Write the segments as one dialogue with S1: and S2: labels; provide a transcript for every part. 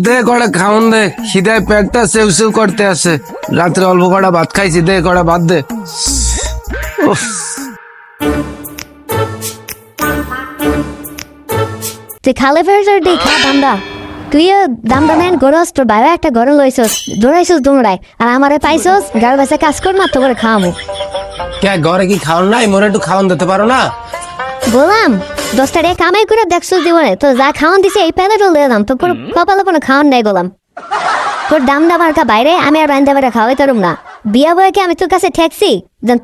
S1: দে কড়া খাওন দে, খিদায় পেটটা সেউ সেউ করতে আছে। রাত্রে অল্প কড়া ভাত খাইছি, দে কড়া ভাত দে। উফ।
S2: তুই খালে ফেরত দি খা দামদা। তুইও দামদা নেন গরস, তোর বাইরে একটা গরম লইছস, দৌড়াইছস দৌড়াই, আর আমারে পাইছস গাড়ি বাসে কাজ কর মাত্র করে খাওয়াবো।
S1: কে ঘরে কি খাওন নাই? মোরে একটু খাওন দিতে পারো না?
S2: বললাম 10 টাকা কামাই করে দেখছস জীবনে, তো যা খাওয়ান দিছে এই প্যালেটও লয়ে দাম, তো কপালে কোনো খাওয়ান নাই গোলাম। তোর দামদা মার্কা বাইরে, আমি আর বাইন্দা বাইরে খাওয়াই তারুম না। বিয়া বয়ে কি আমি তোর কাছে ঠেকছি?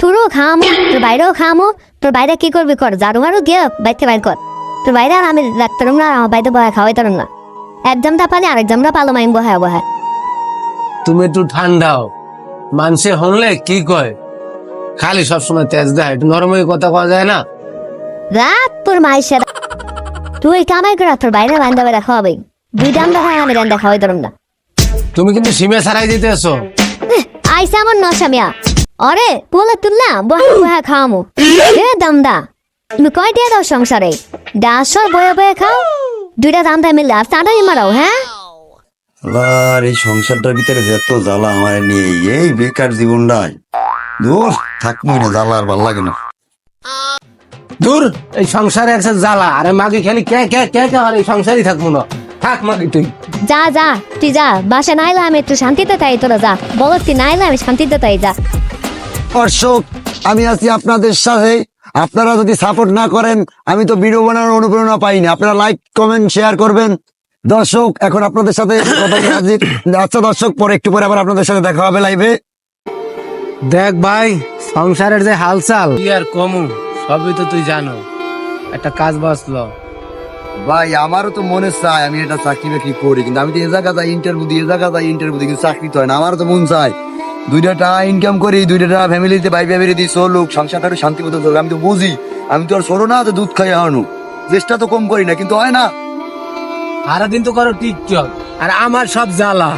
S2: তোরও খাওয়ামো, তোর বাইরেও খাওয়ামো। তোর বাইরে কি করবি কর, ঝাড়ু মারু গিয়ে বাইতে বাইর কর। তোর বাইরে আর আমি রাখতারুম না, আর আমার বাইরে বয়ে খাওয়াই তারুম না। এক জামটা পানি আরেক জামটা পালো মাইম বহায় বহায়।
S1: তুমি একটু ঠান্ডাও, মানুষে হনলে কি কয়, খালি সবসময় তেজ দেয়, একটু নরম হয়ে কথা কওয়া যায় না?
S2: রাত তোর মায়ের সাথে তুই কামাই করে তোর বাইরে বাইন্দা বাইরে খাওয়াবি। দুই দামটা খাই আমি রান্দা খাওয়াই তারুম না।
S1: তুমি কিন্তু সীমে ছাড়াই দিতে আছো।
S2: আইসা আমার নশামিয়া অরে বলে তুললাম বহা বহা খাওয়ামো। এ দামদা তুমি কয় দিয়ে দাও সংসারে? ডাসর বয়ে বয়ে খাও, দুইটা দামদা মিললে আর চাঁদাই মারাও। হ্যাঁ
S3: আর এই সংসারটার ভিতরে যত জ্বালা আমার নিয়ে, এই বেকার জীবনটাই দূর থাকবোই না, জ্বালা আর ভাল লাগে না।
S1: দূর, এই সংসারে একটা জ্বালা, আরে মাকে খালি কে কে কে কে, আর এই সংসারই থাকবো না। থাক মাকে তুই।
S2: যা যা তুই যা, বাসা নাইলে আমি একটু শান্তিতে তাই, তোরা যা বলো তুই নাইলে আমি শান্তিতে তাই যা।
S3: দর্শক, আমি আছি আপনাদের সাথে। আপনারা যদি সাপোর্ট না করেন আমি তো ভিডিও বানানোর অনুপ্রেরণা পাই না। আপনারা লাইক কমেন্ট শেয়ার করবেন। দর্শক, এখন আপনাদের সাথে কথা বলে হাজির। আচ্ছা দর্শক, পরে একটু পরে আবার আপনাদের সাথে দেখা হবে লাইভে।
S1: দেখ ভাই, সংসারের যে হালচাল কি আর কমু, সবই তো তুই জানো। একটা কাজ বাঁচলো
S3: ভাই, আমারও তো মনে চায় আমি এটা চাকরি বাকরি করি, কিন্তু আমি তো এ জায়গা যাই ইন্টারভিউ দিয়ে, এ জায়গা যাই ইন্টারভিউ দিয়ে, কিন্তু চাকরি তো হয় না। আমারও তো মন চায় 2টা টাকা ইনকাম করি, 2টা টাকা ফ্যামিলিতে বাইরে বেরিয়ে দিই, চলুক, সংসারটা একটু শান্তি মতো চলুক। আমি তো বুঝি, আমি তো আর সরো না যে দুধ খাই আনো, চেষ্টা তো কম করি না, কিন্তু হয় না।
S1: সারাদিন তো করো টিকটক, আর আমার সব জ্বালা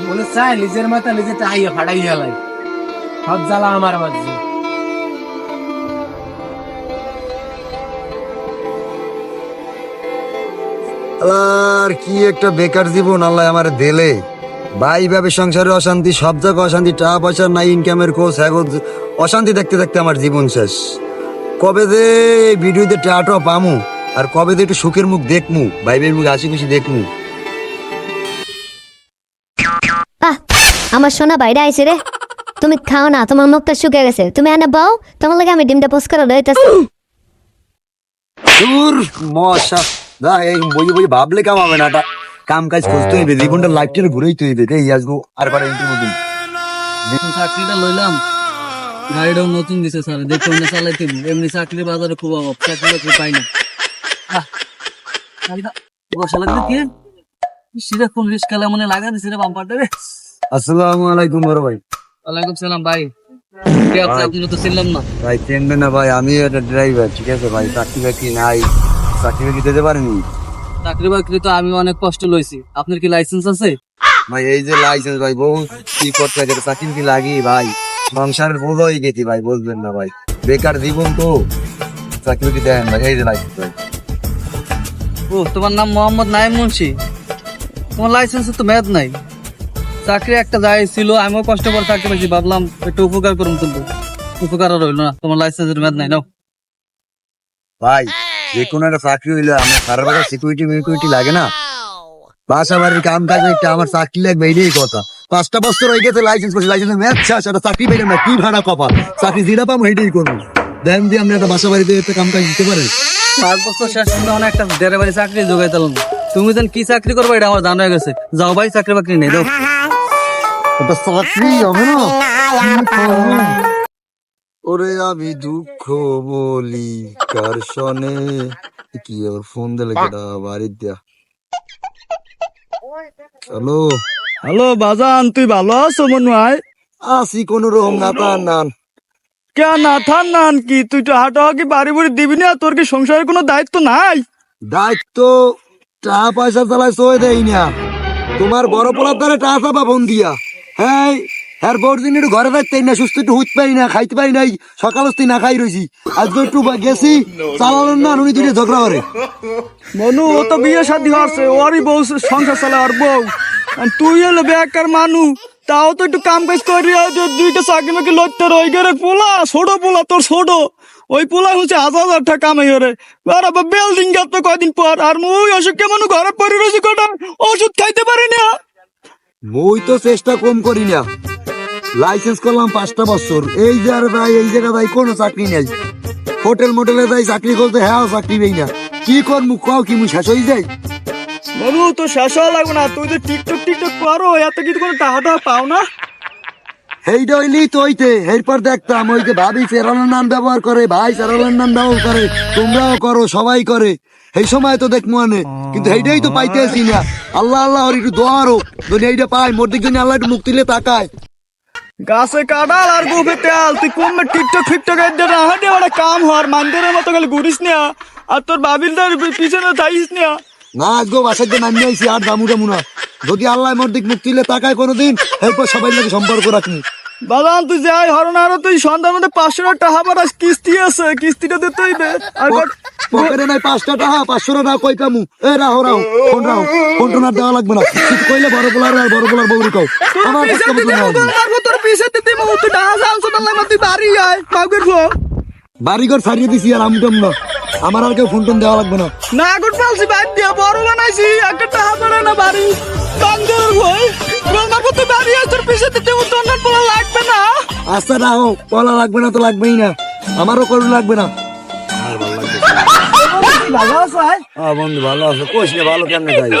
S1: মনে চায় নিজের মাথা নিজে টাইয়া ফাটাই গেলাই, সব জ্বালা আমার বাজছে।
S3: আর কি একটা বেকার জীবন আল্লাহ আমার দিলে ভাই। ভাবে সংসারে অশান্তি, সব জায়গায় অশান্তি, টাকা পয়সা নাই, ইনকামের কোর্স, অশান্তি দেখতে দেখতে আমার জীবন শেষ। কবে যে ভিডিওতে টাটা পামু, আর কবে যে একটু সুখের মুখ দেখমু, ভাইবের মুখ হাসি খুশি দেখমু।
S2: আমার সোনা বাইরে আইছে রে, তুমি খাও না, তোমার মুখটা শুকিয়ে গেছে। তুমি এনে বাও, তোমার লাগে আমি ডিমটা পোস্ট করে লইতেছি।
S3: দূর মশা, দা এই বই বই ভাবলে কাম হবে না, এটা কাম কাজ করতে হইবে, জীবনটা লাইফটা ঘুরেইতে হইবে। এই আসবো আর বার ইন্টারভিউ দিন।
S4: চাকরিটা লইলাম, গাড়িটাও নতুন দিছে স্যার, দেখতে মনে চালাইতে। এমনি চাকরির বাজারে খুব অভাব, চাকরি বাকরি পাই না। গাড়িটা বসা লাগবে কি সেটা কোন রিস্কালে মনে লাগা দিছে রে বাম্পারটা রে।
S3: আসসালামু আলাইকুম বড় ভাই।
S4: ওয়ালাইকুম সালাম ভাই। কে আপনি? আপনি তো ছিলাম না
S3: ভাই চেনবে না ভাই, আমি একটা ড্রাইভার, ঠিক আছে ভাই। চাকরি বাকরি নাই, চাকরি বাকরি দিতে পারেনি।
S4: চাকরি বাকরি তো আমি অনেক কষ্ট লইছি। আপনার কি লাইসেন্স আছে?
S3: ভাই এই যে লাইসেন্স ভাই, বহু কি করতে হয়, চাকরি কি লাগি ভাই, সংসারের বোঝ হয়ে গেছি ভাই, বুঝবেন না ভাই, বেকার জীবন তো, চাকরি কি দেন ভাই। এই যে লাইসেন্স ভাই।
S4: ও, তোমার নাম মোহাম্মদ নাইম মুন্সি? তোমার লাইসেন্সে তো মেয়াদ নাই। চাকরি একটা যাই ছিল, আমিও কষ্ট করে চাকরি পাইছি, ভাবলাম একটু উপকার করুন, কিন্তু উপকার আর হইল না। তোমার লাইসেন্সের মেয়াদ নাই, নাও।
S3: ভাই যে কোনো একটা চাকরি হইলে আমার সারা বাজার সিকিউরিটি মিকিউরিটি লাগে না, বাসা বাড়ির কাম কাজ একটা, আমার চাকরি লাগবে, এইটাই কথা। 5টা বছর হয়ে গেছে লাইসেন্স করছি, লাইসেন্স ম্যাচ শেষ, একটা চাকরি পেলাম না, কি ভাড়া কপাল। চাকরি যেটা পাবো এইটাই করবো। দেন দিয়ে আপনি একটা বাসা বাড়িতে একটা কাম কাজ দিতে পারেন।
S4: 5 বছর শেষ তুমি অনেক একটা ডেলিভারি চাকরি যোগাই দিলাম। তুমি যেন কি চাকরি করবো এটা আমার জানা হয়ে গেছে। যাও ভাই, চাকরি বাকরি নেই, দাও।
S3: ওটা চাকরি হবে না। ওরে আমি দুঃখ বলি কার শনে, কি আবার ফোন দিলে কেটা বাড়ির দিয়া। হ্যালো
S5: হ্যালো বাজান, তুই ভালো আছো মনে হয়?
S3: আসি কোন রকম নাতার নান।
S5: কে না থান নান কি, তুই তো হাঁটাহাঁকি বাড়ি বাড়ি দিবি না? তোর কি সংসারের কোনো দায়িত্ব নাই?
S3: দায়িত্ব টাকা পয়সা চালাই সই দেই না, তোমার বড় পোলার দ্বারা টাকা চাপা ফোন দিয়া। হ্যাঁ হ্যার বড় দিন একটু ঘরে থাকতেই না, সুস্থ একটু হুইতে পাই না, খাইতে পাই নাই, সকাল হস্তে না খাই রয়েছি। আজকে একটু গেছি, চালালেন না, উনি দুইটা ঝগড়া করে।
S5: মনু ও তো বিয়ে শাদী হচ্ছে, ওরই বউ সংসার চালা আর বউ। আর তুই হলো বেকার মানু, তাও তো একটু কাম কাজ করি, দুইটা চাকরি মাকি লড়তে রই গেলে পোলা, ছোট পোলা তোর ছোট, ওই পোলা হচ্ছে 1000 টাকা কামাই হরে। আর আবার বিল্ডিং গেল তো কয়দিন পর, আর মুই অসুখ কেমন ঘরে পড়ে রয়েছি, কটা ওষুধ খাইতে পারি না।
S3: মই তো চেষ্টা কম করি না, লাইসেন্স করলাম 5টা বছর, এই জায়গা যাই কোনো চাকরি নেই, হোটেল মোটেলে যাই চাকরি করতে, হ্যাঁ চাকরি নেই না, কি করমু কাও কি মুই শেষ হয়ে যাই।
S5: মনু তো শেষ হওয়া লাগবে না, তুই যে টিকটক করো, এত কিন্তু কোনো টাকা পাও না।
S3: এইটা হইলি তো হইতে, এরপর দেখতাম ওই যে ভাবি ফেরানোর নাম ব্যবহার করে, ভাই ফেরানোর নাম ব্যবহার করে, তোমরাও করো, সবাই করে, এই সময় তো দেখবো আনে, কিন্তু এইটাই তো পাইতে আসি না। আল্লাহ আল্লাহ ওর একটু দোয়ারও যদি এইটা পাই, মোর দিকে আল্লাহ একটু মুখ দিলে তাকায়।
S5: গাছে কাটাল আর গোফে তেল, তুই কোন টিকটক ফিকটক হাঁটে ওটা কাম হওয়ার মান্দিরের মতো গেলে ঘুরিস না, আর তোর বাবিলদের পিছনে যাইস না।
S3: না আজকে বাসার দিয়ে নামিয়ে আইসি, আর দামু না, যদি আল্লাহ মোর দিক মুখ দিলে তাকায় কোনোদিন, এরপর সবাই লাগে সম্পর্ক রাখনি।
S5: বাজান তুই যাই হরণ, আর তুই সন্ধ্যার মধ্যে 500 টাকা পাঠাস, কিস্তি আছে, কিস্তিটা দিতে হইবে। আর
S3: পকেটে নাই 5টা টাকা, 500 টাকা কই কামু? এ রাহো ফোন টোনার দেওয়া লাগবে না, কিছু কইলে বড় বলার আর বড় বলার বউরি কও, আমার কাছে মতো না।
S5: তোর পিছে দিতে তুই টাকা জানছো না, তুই বাড়ি আয় কাউকে খো।
S3: বাড়িঘর ছাড়িয়ে দিছি আর আমটম না, আমার আর কেউ ফোন টোন দেওয়া লাগবে না।
S5: না গুড পালছি বাদ দিয়া, বড় বানাইছি, একটা টাকা পারে না বাড়ি কাঙ্গের ভয়। আমার কত বাড়ি আছে, তোর পিছে দিতে তোর না বলা লাগবে না।
S3: আচ্ছা রাহো, বলা লাগবে না তো লাগবেই না, আমারও করু লাগবে না।
S5: ভালো আছে
S3: বন্ধু ভালো আছে, কইস না ভালো কেমনে যাই?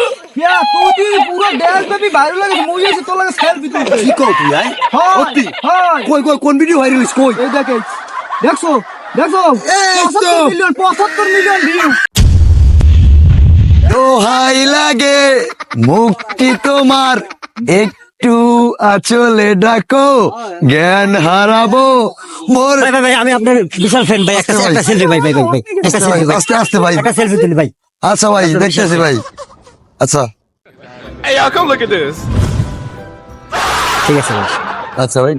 S5: তুই পুরো দেশ ব্যাপী ভাইরাল লাগে, মুই এসে তোর লাগে সেলফি তুলতে।
S3: কি কও তুই আই? সত্যি? কই কোন ভিডিও ভাইরাল হইছে কই?
S5: এই দেখে, দেখছো
S3: এই তো
S5: 75 মিলিয়ন ভিউ।
S3: দোহাই লাগে মুক্তি তোমার, একটু আচলে ডাকো, জ্ঞান হারাবো মোর।
S6: ভাই আমি আপনার বিশাল ফ্যান ভাই, একটা সেলফি ভাই একটা সেলফি ভাই,
S3: আস্তে আস্তে ভাই,
S6: একটা সেলফি তুলি ভাই।
S3: আচ্ছা ভাই দেখতেছি ভাই, আচ্ছা
S7: Hey, y'all, come look at this.
S6: ঠিক আছে ভাই।
S3: আচ্ছা ভাই।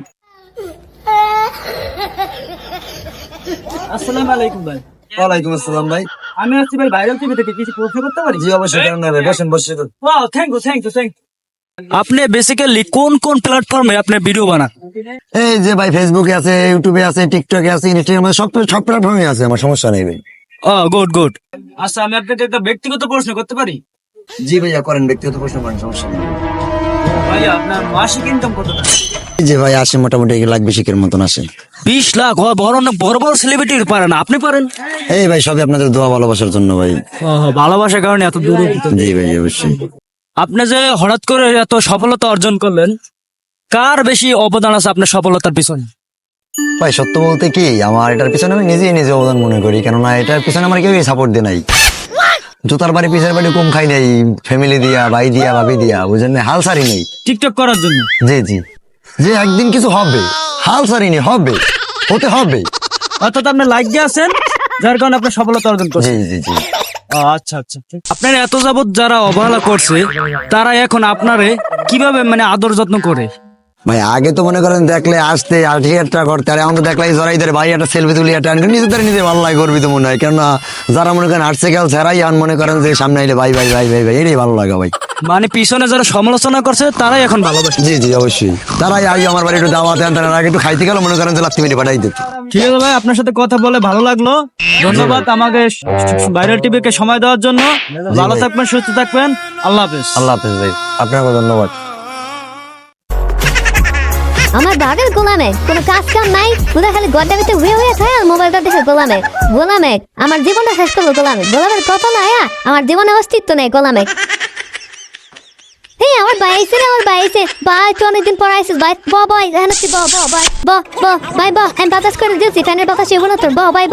S5: আসসালামু আলাইকুম ভাই।
S3: ওয়ালাইকুম আসসালাম ভাই।
S5: আমি আছি ভাই ভাইরাল টিভি থেকে, কিছু প্রশ্ন করতে পারি?
S3: জি অবশ্যই, কেন না ভাই, বসেন বসে।
S5: Wow, thank you.
S8: আপনি বেসিক্যালি কোন প্ল্যাটফর্মে আপনি ভিডিও বানান?
S3: এই যে ভাই ফেসবুকে আছে, ইউটিউবে আছে, টিকটকে আছে, ইনস্টাগ্রামে, সব প্ল্যাটফর্মে আছে, আমার সমস্যা নেই ভাই।
S8: গুড।
S5: আচ্ছা আমি আপনাকে একটা ব্যক্তিগত প্রশ্ন করতে পারি?
S3: জি ভাইয়া করেন, ব্যক্তিগত প্রশ্ন করেন, সমস্যা নেই।
S5: ভাইয়া আপনার মাসিক ইনকাম কত টাকা?
S3: এই যে ভাই আসে মোটামুটি 1 লাখ 20 মতন আসে।
S8: 20 লাখ? বড় সেলিব্রিটি পারেন, আপনি পারেন?
S3: এই ভাই সবই আপনাদের দোয়া ভালোবাসার জন্য ভাই।
S8: ভালোবাসার কারণে এত দূরে।
S3: জি ভাই অবশ্যই।
S8: আপনি যে হঠাৎ করে এত সফলতা অর্জন করলেন, কার বেশি অবদান আছে আপনার সফলতার পিছনে?
S3: ভাই সত্য বলতে কি, আমার এটার পিছনে আমি নিজে অবদান মনে করি, কেননা এটার পিছনে আমার কেউ সাপোর্ট দিয়ে নাই। জুতার বাড়ি পিছের বাড়ি কম খাই নাই, ফ্যামিলি দিয়া, ভাই দিয়া, ভাবি দিয়া, বুঝেন না, হাল সারি নেই
S8: টিকটক করার জন্য।
S3: জি যে একদিন কিছু হবে, হাল সারিনি, হতে হবে।
S8: অর্থাৎ আপনি লাইক দিয়ে আছেন, যার কারণে আপনার সফলতা অর্জন করছেন।
S3: জি
S8: আচ্ছা। আপনার এত যাবত যারা অবহেলা করছে, তারা এখন আপনারে কিভাবে মানে আদর যত্ন করে?
S3: ভাই আগে তো মনে করেন দেখলে আসতে 80,000 টাকা করতে, আর এখন তো দেখলে জরাইদের ভাই একটা সেলফি তুলি, একটা নিজে ভালো লাগে, গর্বিত মনে হয়, কেননা যারা মনে করেন আর্টসে গেল ছাড়াই আন মনে করেন যে সামনে আইলে ভাই এটাই ভালো লাগে ভাই।
S8: মানে পিছনে যারা সমালোচনা করছে তারাই এখন ভালোবাসে।
S3: জি অবশ্যই, তারাই আই আমার বাড়ি একটু দাওয়াতে আনতে, আগে একটু খাইতে গেল মনে করেন যে লাত্তি মেরে পাঠাই দিত।
S8: ঠিক আছে ভাই, আপনার সাথে কথা বলে ভালো লাগলো, ধন্যবাদ আমাকে ভাইরাল টিভিকে সময় দেওয়ার জন্য। ভালো থাকবেন, সুস্থ থাকবেন, আল্লাহ হাফেজ।
S3: আল্লাহ হাফেজ ভাই, আপনাকে ধন্যবাদ।
S2: আমার বাড়ির গোলামে কোনো কাজ কাম নাই, পুরো খালি গড্ডা ভিতরে হয়ে থাকে আর মোবাইলটা দেখে গোলামে আমার জীবনটা শেষ করলো গোলামের কথা না, আমার জীবনে অস্তিত্ব নেই গোলামে। হ্যাঁ আমার ভাই আইছে ভাই, তুই অনেকদিন পর আইসিস ভাই, ভাই এখানে ভাই আমি বাতাস করে দিয়েছি, ফ্যানের বাতাস এগুলো তোর ভাই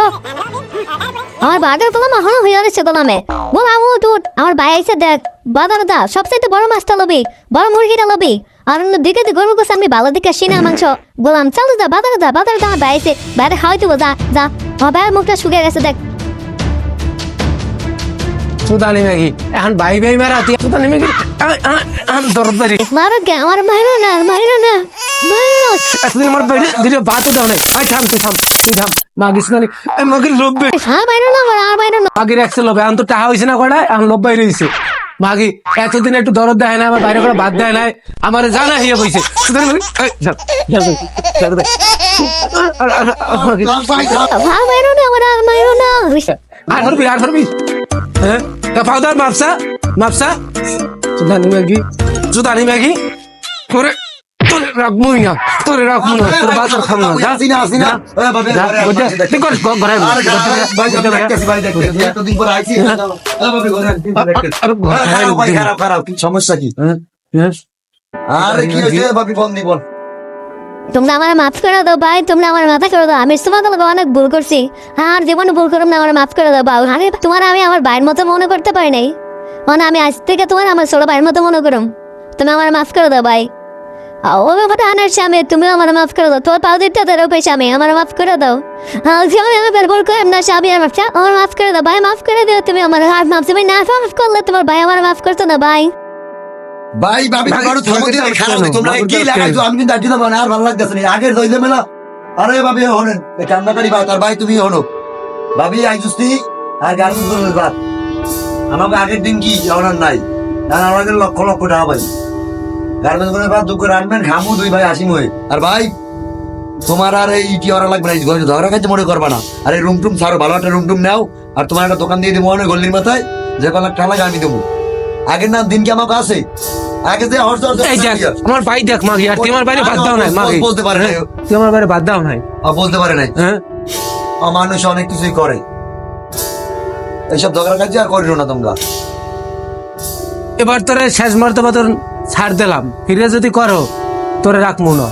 S2: আমার বাঘের গোলাম এখনো হয়ে যাচ্ছে গোলামে। গোলাম ও দুধ, আমার ভাই আইসে দেখ, বাদারদা সবচাইতে বড় মাছটা লবি, বড় মুরগিটা লবি, আর দিকে গরু গোছ আমি ভালো দিকে সিনা মাংস। গোলাম চালু যা, বাদারদা আমার ভাই আইসে, বাইরে খাওয়াই দেবো, যা আমার ভাইয়ের মুখটা শুকিয়ে গেছে দেখ।
S1: সুদানি ম্যাগি এখন ভাই ভাই মারা তুই সুদানি ম্যাগি দরদ বাড়ি
S2: মারো কে আমার মারো না মারো না মারো
S1: তুই আমার দিলে বাতো দাও না ভাই থাম তুই থাম মাগি সুদানি মাগি লোভবে
S2: হ্যাঁ মারো না আর মারো না
S1: মাগির একশো লোভে এখন তো টাকা হয়েছে না কটা এখন লোভ বাইরে হয়েছে মাগি এতদিন একটু দরদ দেয় না আমার বাইরে করে বাদ দেয় নাই আমার জানা হিয়া কইছে সুদানি মাগি
S2: হ্যাঁ মারো না আমার আর মারো না
S1: আর ধরবি হ্যাঁ পাউডার মাপসা সুদানি ম্যাগি তোরে রাখবই না তোর বাজার খাবো না যা
S3: আসিনা আসিনা এ বাবা
S1: যা, ওটা, তুই কর, ঘরে আয়।
S3: আরে ভাই এতদিন পর আইছি এ বাবা ঘরে খারাপ কি সমস্যা কি আরে কি হইছে বাপি ফোন দি বল
S2: তোমরা আমার মাফ করে দাও ভাই তোমরা আমার মাথা করে দাও আমি তোমাদের লগে অনেক ভুল করছি আর জীবনে ভুল করব না আমার মাফ করে দাও বাউ আরে তোমার আমি আমার ভাইয়ের মতো মনে করতে পারি নাই মানে আমি আজ থেকে তোমার আমার ছোট ভাইয়ের মতো মনে করুম তুমি আমার মাফ করে দাও ভাই ও কথা আনার স্বামী তুমি আমার মাফ করে দাও তোর পাও দিতে তোর উপরে স্বামী আমার মাফ করে দাও আমি বের ভুল করে না স্বামী আমার মাফ করে দাও ভাই মাফ করে দিও তুমি আমার হাত মাফ তুমি না মাফ করলে তোমার ভাই আমার মাফ করতো না ভাই
S3: ভাই বাবি বড় থামো দি খারাপ তোমরা কি লাগাইছো আমি কিন্তু দাঁড়িয়ে না আর ভালো লাগতেছে না আগের দইলে মেলা আরে বাবি হনেন কান্নাকারি ভাই তার ভাই তুমি হনো ভাবি আইজুস্তি আর গান করলে বাদ আমাকে আগের দিন কি অনার নাই আর আমাদের লক্ষ লক্ষ টাকা ভাই গার্মেন্টস করে বাদ দুঃখ রানবেন খামু দুই ভাই আসিম হয়ে আর ভাই তোমার আর এই ইটি ওরা লাগবে না ঝগড়া খাইতে মনে করবা না আর এই রুম টুম ছাড়ো ভালো একটা রুম টুম নাও আর তোমার একটা দোকান দিয়ে দেবো অনেক গল্লির মাথায় যে কোনো একটা লাগে আমি দেবো আগের না দিন কি আমাকে আছে আগে যে হর্ষ
S1: এই দেখ আমার ভাই দেখ মাগি আর তুই আমার বাইরে বাদ দাও নাই মাগি
S3: বলতে পারে না
S1: তুই আমার বাইরে বাদ দাও নাই
S3: বলতে পারে নাই
S1: হ্যাঁ
S3: মানুষ অনেক কিছুই করে এইসব ঝগড়া কাজ আর করিও না তোমরা
S1: এবার তোরে শেষ মর্তবা তোর ছাড় দিলাম ফিরে যদি করো তোরে রাখবো না